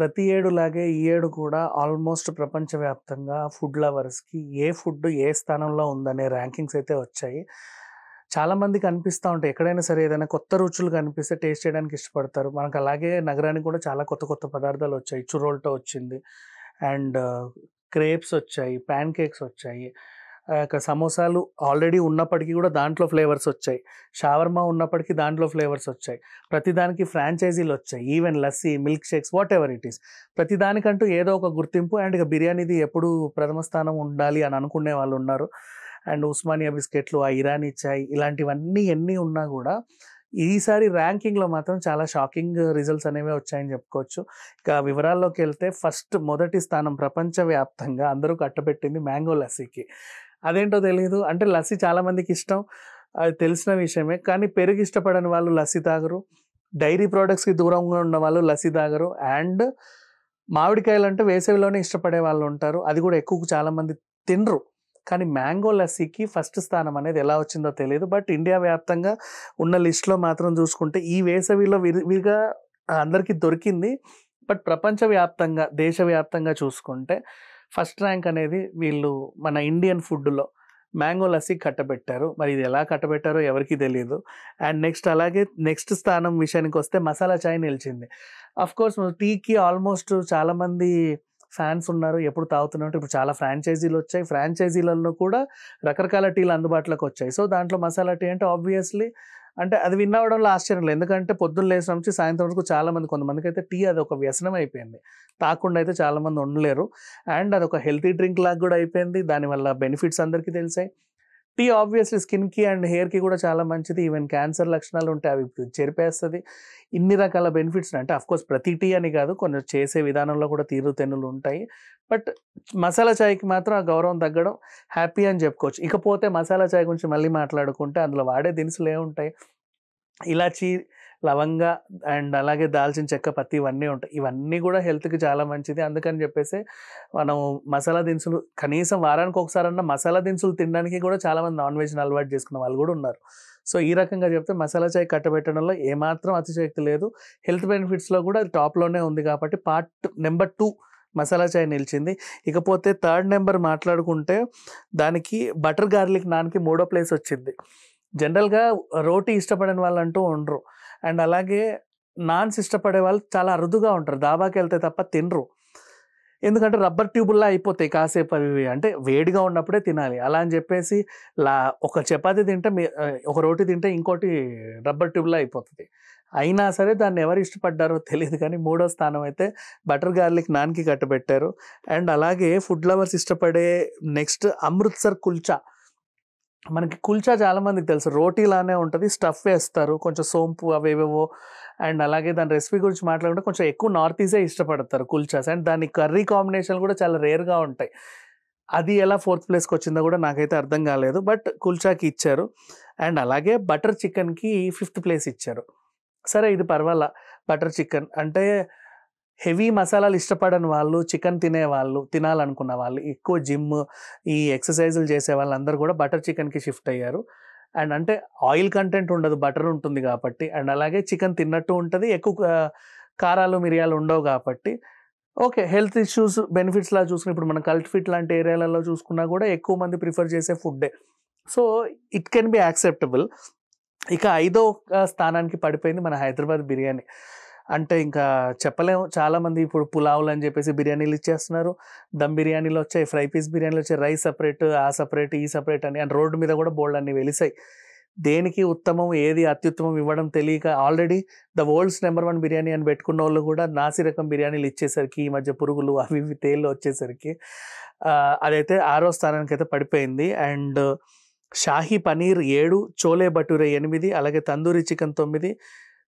ప్రతి ఏడులాగే ఈ ఏడు కూడా ఆల్మోస్ట్ ప్రపంచవ్యాప్తంగా ఫుడ్ లవర్స్‌కి ఏ ఫుడ్ ఏ స్థానంలో ఉందనే ర్యాంకింగ్స్ అయితే వచ్చాయి. చాలామందికి అనిపిస్తా ఉంటాయి. ఎక్కడైనా సరే ఏదైనా కొత్త రుచులు కనిపిస్తే టేస్ట్ చేయడానికి ఇష్టపడతారు. మనకు అలాగే నగరానికి కూడా చాలా కొత్త కొత్త పదార్థాలు వచ్చాయి. చురోల్టో వచ్చింది. అండ్ క్రేప్స్ వచ్చాయి. పాన్ కేక్స్ వచ్చాయి. సమోసాలు ఆల్రెడీ ఉన్నప్పటికీ కూడా దాంట్లో ఫ్లేవర్స్ వచ్చాయి. షావర్మా ఉన్నప్పటికీ దాంట్లో ఫ్లేవర్స్ వచ్చాయి. ప్రతిదానికి ఫ్రాంచైజీలు వచ్చాయి. Even lassi, milk shakes whatever it is. ప్రతిదానికంటూ ఏదో ఒక గుర్తింపు అండ్ ఇక బిర్యానీది ఎప్పుడు ప్రథమ స్థానం ఉండాలి అని అనుకునే వాళ్ళు ఉన్నారు. అండ్ ఉస్మానియా బిస్కెట్లు, ఆ ఇరానీ చాయ్ ఇలాంటివన్నీ ఎన్ని ఉన్నా కూడా ఈసారి ర్యాంకింగ్‌లో మాత్రం చాలా షాకింగ్ రిజల్ట్స్ అనేవే వచ్చాయని చెప్పుకోవచ్చు. ఇక వివరాల్లోకి వెళ్తే మొదటి స్థానం ప్రపంచవ్యాప్తంగా అందరూ కట్టబెట్టింది మ్యాంగో లస్సీకి. అదేంటో తెలీదు. అంటే లస్సీ చాలా మందికి ఇష్టం. అది తెలిసిన విషయమే. కానీ పెరుగు ఇష్టపడని వాళ్ళు లస్సీ తాగరు. డైరీ ప్రొడక్ట్స్‌కి దూరంగా ఉన్న వాళ్ళు లస్సీ తాగరు. అండ్ మామిడికాయలంటే వేసవిలోనే ఇష్టపడే వాళ్ళు ఉంటారు. అది కూడా ఎక్కువ చాలామంది తినరు. కానీ మ్యాంగో లస్సీకి ఫస్ట్ స్థానం అనేది ఎలా వచ్చిందో తెలీదు. బట్ ఇండియా వ్యాప్తంగా ఉన్న లిస్ట్‌లో మాత్రం చూసుకుంటే ఈ వేసవిలో విరివిగా అందరికీ దొరికింది. బట్ ప్రపంచవ్యాప్తంగా, దేశవ్యాప్తంగా చూసుకుంటే ఫస్ట్ ర్యాంక్ అనేది వీళ్ళు మన ఇండియన్ ఫుడ్‌లో మ్యాంగో లస్సీ కట్టబెట్టారు. మరి ఇది ఎలా కట్టబెట్టారో ఎవరికీ తెలీదు. అండ్ నెక్స్ట్ స్థానం విషయానికొస్తే మసాలా చాయ్ నిలిచింది. ఆఫ్‌కోర్స్ టీకి ఆల్మోస్ట్ చాలామంది ఫ్యాన్స్ ఉన్నారు. ఎప్పుడు తాగుతూనే ఉంటారు. ఇప్పుడు చాలా ఫ్రాంచైజీలు వచ్చాయి. ఫ్రాంచైజీలలో కూడా రకరకాల టీలు అందుబాటులోకి వచ్చాయి. సో, దాంట్లో మసాలా టీ అంటే ఆబ్వియస్‌లీ అంటే అది విన్ అవ్వడంలో ఆశ్చర్యం లేదు. ఎందుకంటే పొద్దున్న లేసిన నుంచి సాయంత్రం వరకు కొంతమందికైతే టీ అదొక వ్యసనం అయిపోయింది. తాగకుండా అయితే చాలామంది ఉండలేరు. అండ్ అదొక హెల్తీ డ్రింక్ లాగా కూడా అయిపోయింది. దానివల్ల బెనిఫిట్స్ అందరికీ తెలిసాయి. టీ ఆబ్వియస్‌లీ స్కిన్‌కి అండ్ హెయిర్‌కి కూడా చాలా మంచిది. ఈవెన్ క్యాన్సర్ లక్షణాలు ఉంటే అవి చెరిపేస్తది. ఇన్ని రకాల బెనిఫిట్స్ అంటే ఆఫ్‌కోర్స్ ప్రతి టీ అని కాదు. కొంచెం చేసే విధానంలో కూడా తీరుతెన్నులు ఉంటాయి. బట్ మసాలా చాయ్‌కి మాత్రం ఆ గౌరవం తగ్గడం హ్యాపీ అని చెప్పుకోవచ్చు. ఇకపోతే మసాలా చాయ్ గురించి మళ్ళీ మాట్లాడుకుంటే అందులో వాడే దినుసులు ఏముంటాయి? ఇలాచీ, లవంగ అండ్ అలాగే దాల్చిన చెక్క, పత్తి ఇవన్నీ ఉంటాయి. ఇవన్నీ కూడా హెల్త్‌కి చాలా మంచిది. అందుకని చెప్పేసి మనం మసాలా దినుసులు కనీసం వారానికి ఒకసారన్నా మసాలా దినుసులు తినడానికి కూడా చాలామంది నాన్ వెజ్‌ని అలవాటు చేసుకున్న వాళ్ళు కూడా ఉన్నారు. సో, ఈ రకంగా చెప్తే మసాలా చాయ్ కట్టబెట్టడంలో ఏమాత్రం అతిశయోక్తి లేదు. హెల్త్ బెనిఫిట్స్‌లో కూడా అది టాప్‌లోనే ఉంది కాబట్టి నంబర్ 2 మసాలా చాయ్ నిలిచింది. ఇకపోతే థర్డ్ నంబర్ మాట్లాడుకుంటే దానికి బటర్ గార్లిక్ నాన్‌కి మూడో ప్లేస్ వచ్చింది. జనరల్‌గా రోటీ ఇష్టపడని వాళ్ళంటూ ఉండరు. అండ్ అలాగే నాన్స్ ఇష్టపడే వాళ్ళు చాలా అరుదుగా ఉంటారు. దాబాకెళ్తే తప్ప తినరు. ఎందుకంటే రబ్బర్ ట్యూబుల్లా అయిపోతాయి కాసేపు అవి ఇవి. అంటే వేడిగా ఉన్నప్పుడే తినాలి. అలా అని చెప్పేసి ఒక చపాతీ తింటే ఒక రోటీ తింటే ఇంకోటి రబ్బర్ ట్యూబ్‌లా అయిపోతది. అయినా సరే దాన్ని ఎవరు ఇష్టపడ్డారో తెలీదు కానీ మూడో స్థానం అయితే బటర్ గార్లిక్ నాన్‌కి కట్టబెట్టారు. అండ్ అలాగే ఫుడ్ లవర్స్ ఇష్టపడే నెక్స్ట్ అమృత్‌సర్ కుల్చా. మనకి కుల్చా చాలా మందికి తెలుసు. రోటీలానే ఉంటది. స్టఫ్ వేస్తారు. కొంచెం సోంపు అవేవేవో అండ్ అలాగే దాని రెసిపీ గురించి మాట్లాడుకుంటే కొంచెం ఎక్కువ నార్త్ ఈసే ఇష్టపడతారు కుల్చాస్. అండ్ దాని కర్రీ కాంబినేషన్‌లు కూడా చాలా రేర్‌గా ఉంటాయి. అది ఎలా ఫోర్త్ ప్లేస్‌కొచ్చిందో కూడా నాకైతే అర్థం కాలేదు. బట్ కుల్చాకి ఇచ్చారు. అండ్ అలాగే బటర్ చికెన్‌కి ఫిఫ్త్ ప్లేస్ ఇచ్చారు. సరే ఇది పర్వాలా. బటర్ చికెన్ అంటే హెవీ మసాలాలు ఇష్టపడని వాళ్ళు, చికెన్ తినేవాళ్ళు, తినాలనుకున్న వాళ్ళు, ఎక్కువ జిమ్, ఈ ఎక్సర్‌సైజులు చేసే వాళ్ళందరూ కూడా బటర్ చికెన్‌కి షిఫ్ట్ అయ్యారు. అండ్ అంటే ఆయిల్ కంటెంట్ ఉండదు. బటర్ ఉంటుంది కాబట్టి. అండ్ అలాగే చికెన్ తిన్నట్టు ఉంటది. ఎక్కువ కారాలు, మిరియాలు ఉండవు కాబట్టి ఓకే. హెల్త్ ఇష్యూస్, బెనిఫిట్స్‌లా చూసుకుని ఇప్పుడు మనం కల్ట్ ఫిట్ లాంటి ఏరియాలలో చూసుకున్నా కూడా ఎక్కువ మంది ప్రిఫర్ చేసే ఫుడ్డే. So, it can be acceptable. ఇక ఐదో స్థానానికి పడిపోయింది మన హైదరాబాద్ బిర్యానీ. అంటే ఇంకా చెప్పలేము. చాలామంది ఇప్పుడు పులావులని చెప్పేసి బిర్యానీలు ఇచ్చేస్తున్నారు. దమ్ బిర్యానీలు వచ్చాయి, ఫ్రై పీస్ బిర్యానీలు వచ్చాయి, రైస్ సెపరేట్, ఆ సెపరేట్, ఈ సెపరేట్ అని అండ్ రోడ్డు మీద కూడా బోలెడన్ని వెలిసాయి. దేనికి ఉత్తమం, ఏది అత్యుత్తమం ఇవ్వడం తెలియక already the world's number 1 biryani అని పెట్టుకున్నోళ్ళు కూడా నాసి రకం బిర్యానీలు ఇచ్చేసరికి ఈ మధ్య పురుగులు అవి ఇవి తేళ్ళు వచ్చేసరికి అదైతే ఆరో స్థానానికైతే పడిపోయింది. అండ్ షాహీ పనీర్ 7, చోలే భటూరే 8, అలాగే తందూరి చికెన్ 9,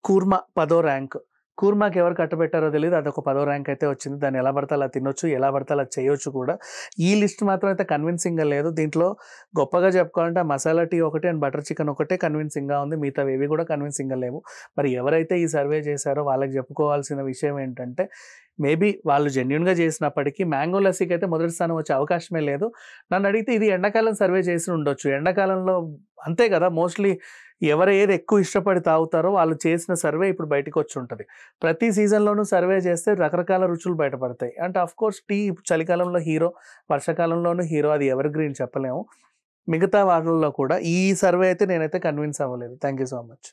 కూర్మా 10వ ర్యాంక్. కూర్మాకి ఎవరు కట్టబెట్టారో తెలీదు. అదొక 10వ ర్యాంక్ అయితే వచ్చింది. దాన్ని ఎలా పడితే అలా తినొచ్చు, ఎలా పడితే అలా చేయొచ్చు కూడా. ఈ లిస్ట్ మాత్రం అయితే కన్విన్సింగ్‌గా లేదు. దీంట్లో గొప్పగా చెప్పుకోవాలంటే ఆ మసాలా టీ ఒకటి అండ్ బటర్ చికెన్ ఒకటే కన్విన్సింగ్‌గా ఉంది. మిగతావేవి కూడా కన్విన్సింగ్‌గా లేవు. మరి ఎవరైతే ఈ సర్వే చేశారో వాళ్ళకి చెప్పుకోవాల్సిన విషయం ఏంటంటే మేబీ వాళ్ళు జెన్యూన్‌గా చేసినప్పటికీ మ్యాంగో లస్సీకైతే మొదటి స్థానం వచ్చే అవకాశమే లేదు. నన్నడిగితే ఇది ఎండాకాలం సర్వే చేసి ఉండొచ్చు. ఎండాకాలంలో అంతే కదా! మోస్ట్‌లీ ఎవరు ఏది ఎక్కువ ఇష్టపడి తాగుతారో వాళ్ళు చేసిన సర్వే ఇప్పుడు బయటికొచ్చుంటది. ప్రతి సీజన్‌లోనూ సర్వే చేస్తే రకరకాల రుచులు బయటపడతాయి. అంటే ఆఫ్‌కోర్స్ టీ చలికాలంలో హీరో, వర్షాకాలంలోనూ హీరో, అది ఎవర్ గ్రీన్ చెప్పలేము. మిగతా వాటిల్లో కూడా ఈ సర్వే అయితే నేనైతే కన్విన్స్ అవ్వలేదు. Thank you so much.